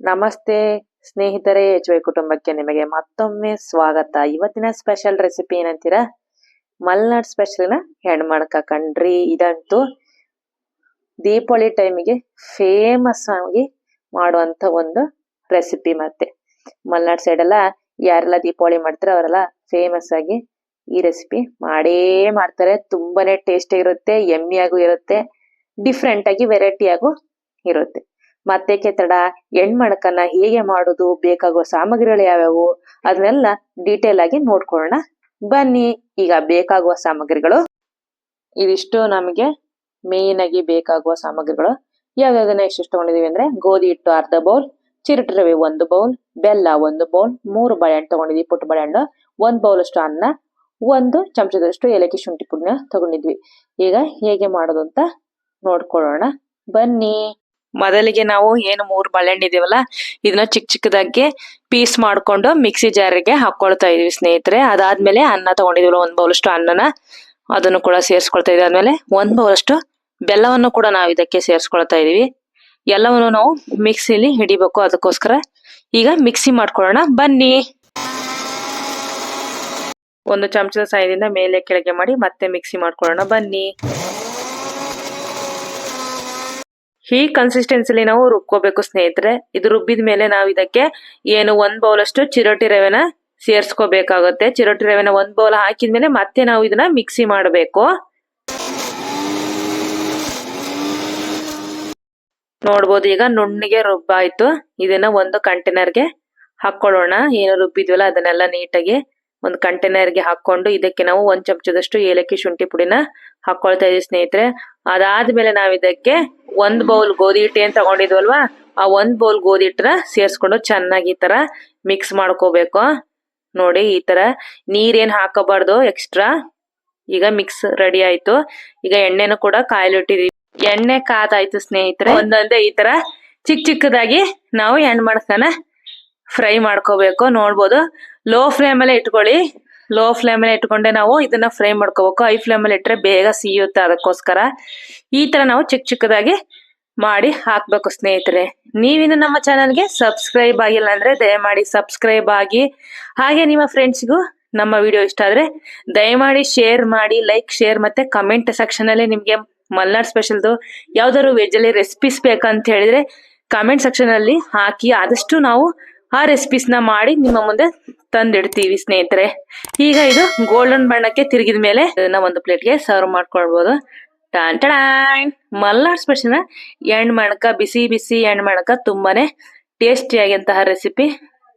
ನಮಸ್ತೆ ಸ್ನೇಹಿತರೆ, HY ಕುಟುಂಬಕ್ಕೆ ನಿಮಗೆ ಮತ್ತೊಮ್ಮೆ ಸ್ವಾಗತ. ಇವತ್ತಿನ ಸ್ಪೆಷಲ್ ರೆಸಿಪಿ ಏನಂತೀರಾ? ಮಲ್ನಾಡ್ ಸ್ಪೆಷಲ್ನ ಹೆಣ್ಮಣಕ ಕಣ್ರಿ. ಇದಂತೂ ದೀಪಾವಳಿ ಟೈಮಿಗೆ ಫೇಮಸ್ ಆಗಿ ಮಾಡುವಂತ ಒಂದು ರೆಸಿಪಿ. ಮತ್ತೆ ಮಲ್ನಾಡ್ ಸೈಡ್ ಎಲ್ಲ ಯಾರೆಲ್ಲ ದೀಪಾವಳಿ ಮಾಡ್ತಾರೆ ಅವರೆಲ್ಲ ಫೇಮಸ್ ಆಗಿ ಈ ರೆಸಿಪಿ ಮಾಡೇ ಮಾಡ್ತಾರೆ. ತುಂಬಾನೇ ಟೇಸ್ಟಿ ಇರುತ್ತೆ, ಯಮ್ಮಿಯಾಗೂ ಇರುತ್ತೆ, ಡಿಫ್ರೆಂಟ್ ಆಗಿ ವೆರೈಟಿ ಆಗು ಇರುತ್ತೆ. ಮತ್ತೆ ತಡ ಹೆಣ್ಮಣಕನ್ನ ಹೇಗೆ ಮಾಡೋದು, ಬೇಕಾಗುವ ಸಾಮಗ್ರಿಗಳು ಯಾವ್ಯಾವು, ಅದನ್ನೆಲ್ಲ ಡೀಟೇಲ್ ಆಗಿ ನೋಡ್ಕೊಳ್ಳೋಣ ಬನ್ನಿ. ಈಗ ಬೇಕಾಗುವ ಸಾಮಗ್ರಿಗಳು ಇದಿಷ್ಟು. ನಮಗೆ ಮೇನ್ ಆಗಿ ಬೇಕಾಗುವ ಸಾಮಗ್ರಿಗಳು ಯಾವ್ಯಾವ್ದನ್ನ ಎಷ್ಟು ತಗೊಂಡಿದೀವಿ ಅಂದ್ರೆ, ಗೋಧಿ ಹಿಟ್ಟು ಅರ್ಧ ಬೌಲ್, ಚಿರಟಿ ರವೆ 1 ಬೌಲ್, ಬೆಲ್ಲ 1 ಬೌಲ್, 3 ಬಾಳೆಹಣ್ಣು ತಗೊಂಡಿದ್ವಿ, ಪುಟ್ಟ ಬಾಳೆಹಣ್ಣು, 1 ಬೌಲ್ ಅಷ್ಟು ಅನ್ನ, 1 ಚಮಚದಷ್ಟು ಏಲಕ್ಕಿ ಶುಂಠಿ ಪುಡಿನ ತಗೊಂಡಿದ್ವಿ. ಈಗ ಹೇಗೆ ಮಾಡೋದು ಅಂತ ನೋಡ್ಕೊಳ್ಳೋಣ ಬನ್ನಿ. ಮೊದಲಿಗೆ ನಾವು ಏನು 3 ಬಾಳೆಹಣ್ಣು ಇದೀವಲ್ಲ, ಇದನ್ನ ಚಿಕ್ಕ ಚಿಕ್ಕದಾಗಿ ಪೀಸ್ ಮಾಡ್ಕೊಂಡು ಮಿಕ್ಸಿ ಜಾರಿಗೆ ಹಾಕೊಳ್ತಾ ಇದೀವಿ ಸ್ನೇಹಿತರೆ. ಅದಾದ್ಮೇಲೆ ಅನ್ನ ತಗೊಂಡಿದೀವಲ್ಲ, 1 ಬೌಲ್ ಅಷ್ಟು ಅನ್ನನ ಅದನ್ನು ಕೂಡ ಸೇರಿಸ್ಕೊಳ್ತಾ ಇದೀವಿ. ಆದ್ಮೇಲೆ 1 ಬೌಲ್ ಅಷ್ಟು ಬೆಲ್ಲವನ್ನು ಕೂಡ ನಾವು ಇದಕ್ಕೆ ಸೇರಿಸ್ಕೊಳ್ತಾ ಇದೀವಿ. ಎಲ್ಲವನ್ನು ನಾವು ಮಿಕ್ಸಿಲಿ ಹಿಡಿಬೇಕು, ಅದಕ್ಕೋಸ್ಕರ ಈಗ ಮಿಕ್ಸಿ ಮಾಡ್ಕೊಳ್ಳೋಣ ಬನ್ನಿ. 1 ಚಮಚದ ಸಹಾಯದಿಂದ ಮೇಲೆ ಕೆಳಗೆ ಮಾಡಿ ಮತ್ತೆ ಮಿಕ್ಸಿ ಮಾಡ್ಕೊಳ್ಳೋಣ ಬನ್ನಿ. ಈ ಕನ್ಸಿಸ್ಟೆನ್ಸಿಲಿ ನಾವು ರುಬ್ಕೋಬೇಕು ಸ್ನೇಹಿತರೆ. ಇದು ರುಬ್ಬಿದ ಮೇಲೆ ನಾವು ಇದಕ್ಕೆ ಏನು 1 ಬೌಲ್ ಅಷ್ಟು ಚಿರೋಟಿ ರವೆನ ಸೇರ್ಸ್ಕೋಬೇಕಾಗುತ್ತೆ. ಚಿರೋಟಿ ರವೆನ 1 ಬೌಲ್ ಹಾಕಿದ್ಮೇಲೆ ಮತ್ತೆ ನಾವು ಇದನ್ನ ಮಿಕ್ಸಿ ಮಾಡಬೇಕು. ನೋಡ್ಬೋದು, ಈಗ ನುಣ್ಣಗೆ ರುಬ್ಬಾಯ್ತು. ಇದನ್ನ ಒಂದು ಕಂಟೈನರ್ಗೆ ಹಾಕೊಳ್ಳೋಣ. ಏನು ರುಬ್ಬಿದ್ವಲ್ಲ ಅದನ್ನೆಲ್ಲ ನೀಟಾಗಿ ಒಂದು ಕಂಟೈನರ್ಗೆ ಹಾಕೊಂಡು ಇದಕ್ಕೆ ನಾವು 1 ಚಮಚದಷ್ಟು ಏಲಕ್ಕಿ ಶುಂಠಿ ಪುಡಿನ ಹಾಕೊಳ್ತಾ ಇದೀವಿ ಸ್ನೇಹಿತರೆ. ಅದಾದ್ಮೇಲೆ ನಾವು ಇದಕ್ಕೆ 1 ಬೌಲ್ ಗೋಧಿ ಹಿಟ್ಟು ಏನ್ ತಗೊಂಡಿದ್ವಲ್ವಾ, ಆ 1 ಬೌಲ್ ಗೋಧಿ ಹಿಟ್ಟನ್ನ ಸೇರ್ಸ್ಕೊಂಡು ಚೆನ್ನಾಗಿ ಈ ತರ ಮಿಕ್ಸ್ ಮಾಡ್ಕೋಬೇಕು. ನೋಡಿ, ಈ ತರ ನೀರೇನ್ ಹಾಕಬಾರ್ದು ಎಕ್ಸ್ಟ್ರಾ. ಈಗ ಮಿಕ್ಸ್ ರೆಡಿ ಆಯ್ತು. ಈಗ ಎಣ್ಣೆನು ಕೂಡ ಕಾಯಿಲಿಟ್ಟಿದೀವಿ. ಎಣ್ಣೆ ಕಾದಾಯ್ತು ಸ್ನೇಹಿತರೆ. ಒಂದೊಂದೇ ಈ ತರ ಚಿಕ್ಕ ಚಿಕ್ಕದಾಗಿ ನಾವು ಹೆಣ್ಮಣಕನ ಫ್ರೈ ಮಾಡ್ಕೋಬೇಕು. ನೋಡ್ಬೋದು, ಲೋ ಫ್ಲೇಮ್ ಅಲ್ಲೇ ಇಟ್ಕೊಳ್ಳಿ. ಲೋ ಫ್ಲೇಮ್ ಅಲ್ಲಿ ಇಟ್ಕೊಂಡೆ ನಾವು ಇದನ್ನ ಫ್ರೈ ಮಾಡ್ಕೋಬೇಕು. ಹೈ ಫ್ಲೇಮ್ ಅಲ್ಲಿ ಇಟ್ರೆ ಬೇಗ ಸಿಯುತ್ತೆ, ಅದಕ್ಕೋಸ್ಕರ ಈ ತರ ನಾವು ಚಿಕ್ಕ ಚಿಕ್ಕದಾಗಿ ಮಾಡಿ ಹಾಕ್ಬೇಕು ಸ್ನೇಹಿತರೆ. ನೀವಿನ್ನು ನಮ್ಮ ಚಾನಲ್ಗೆ ಸಬ್ಸ್ಕ್ರೈಬ್ ಆಗಿಲ್ಲ ಅಂದ್ರೆ ದಯಮಾಡಿ ಸಬ್ಸ್ಕ್ರೈಬ್ ಆಗಿ, ಹಾಗೆ ನಿಮ್ಮ ಫ್ರೆಂಡ್ಸ್ಗೂ ನಮ್ಮ ವಿಡಿಯೋ ಇಷ್ಟ ಆದ್ರೆ ದಯಮಾಡಿ ಶೇರ್ ಮಾಡಿ, ಲೈಕ್, ಶೇರ್ ಮತ್ತೆ ಕಮೆಂಟ್ ಸೆಕ್ಷನ್ ಅಲ್ಲಿ ನಿಮ್ಗೆ ಮಲ್ನಾಡ್ ಸ್ಪೆಷಲ್ದು ಯಾವ್ದಾದ್ರು ವೆಜ್ ಅಲ್ಲಿ ರೆಸಿಪೀಸ್ ಬೇಕಂತ ಹೇಳಿದ್ರೆ ಕಮೆಂಟ್ ಸೆಕ್ಷನ್ ಅಲ್ಲಿ ಹಾಕಿ. ಆದಷ್ಟು ನಾವು ಆ ರೆಸಿಪೀಸ್ ನ ಮಾಡಿ ನಿಮ್ಮ ಮುಂದೆ ತಂದಿಡ್ತೀವಿ ಸ್ನೇಹಿತರೆ. ಈಗ ಇದು ಗೋಲ್ಡನ್ ಬಣ್ಣಕ್ಕೆ ತಿರುಗಿದ ಮೇಲೆ ಇದನ್ನ ಒಂದು ಪ್ಲೇಟ್ಗೆ ಸರ್ವ್ ಮಾಡ್ಕೊಳ್ಬಹುದು. ಮಲ್ನಾಡ್ ಸ್ಪೆಷಲ್ ಹೆಣ್ಮಣಕ, ಬಿಸಿ ಬಿಸಿ ಹೆಣ್ಮಣಕ, ತುಂಬಾನೇ ಟೇಸ್ಟಿಯಾಗಿಂತಹ ರೆಸಿಪಿ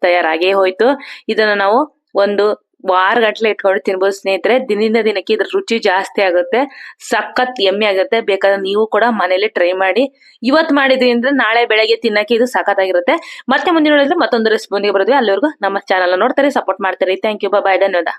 ತಯಾರಾಗೇ ಹೋಯ್ತು. ಇದನ್ನ ನಾವು 1 ವಾರ ಗಂಟ್ಲೆ ಇಟ್ಕೊಂಡು ತಿನ್ಬೋದು ಸ್ನೇಹಿತರೆ. ದಿನದಿಂದ ದಿನಕ್ಕೆ ಇದ್ರ ರುಚಿ ಜಾಸ್ತಿ ಆಗುತ್ತೆ, ಸಖತ್ ಯಮ್ಮಿ ಆಗುತ್ತೆ. ಬೇಕಾದ್ರೆ ನೀವು ಕೂಡ ಮನೇಲಿ ಟ್ರೈ ಮಾಡಿ. ಇವತ್ತು ಮಾಡಿದ್ರಿ ಅಂದ್ರೆ ನಾಳೆ ಬೆಳಗ್ಗೆ ತಿನ್ನಕ್ಕೆ ಇದು ಸಖತ್ ಆಗಿರುತ್ತೆ. ಮತ್ತೆ ಮುಂದಿನ ನೋಡಿದ್ರೆ ಮತ್ತೊಂದು ರೆಸಿಪಿ ಬರೋದ್ವಿ. ಅಲ್ಲಿವರೆಗೂ ನಮ್ಮ ಚಾನಲ್ ನೋಡ್ತಾರೆ, ಸಪೋರ್ಟ್ ಮಾಡ್ತಾರೆ. ಥ್ಯಾಂಕ್ ಯು, ಬಾಯ್, ಧನ್ಯವಾದ.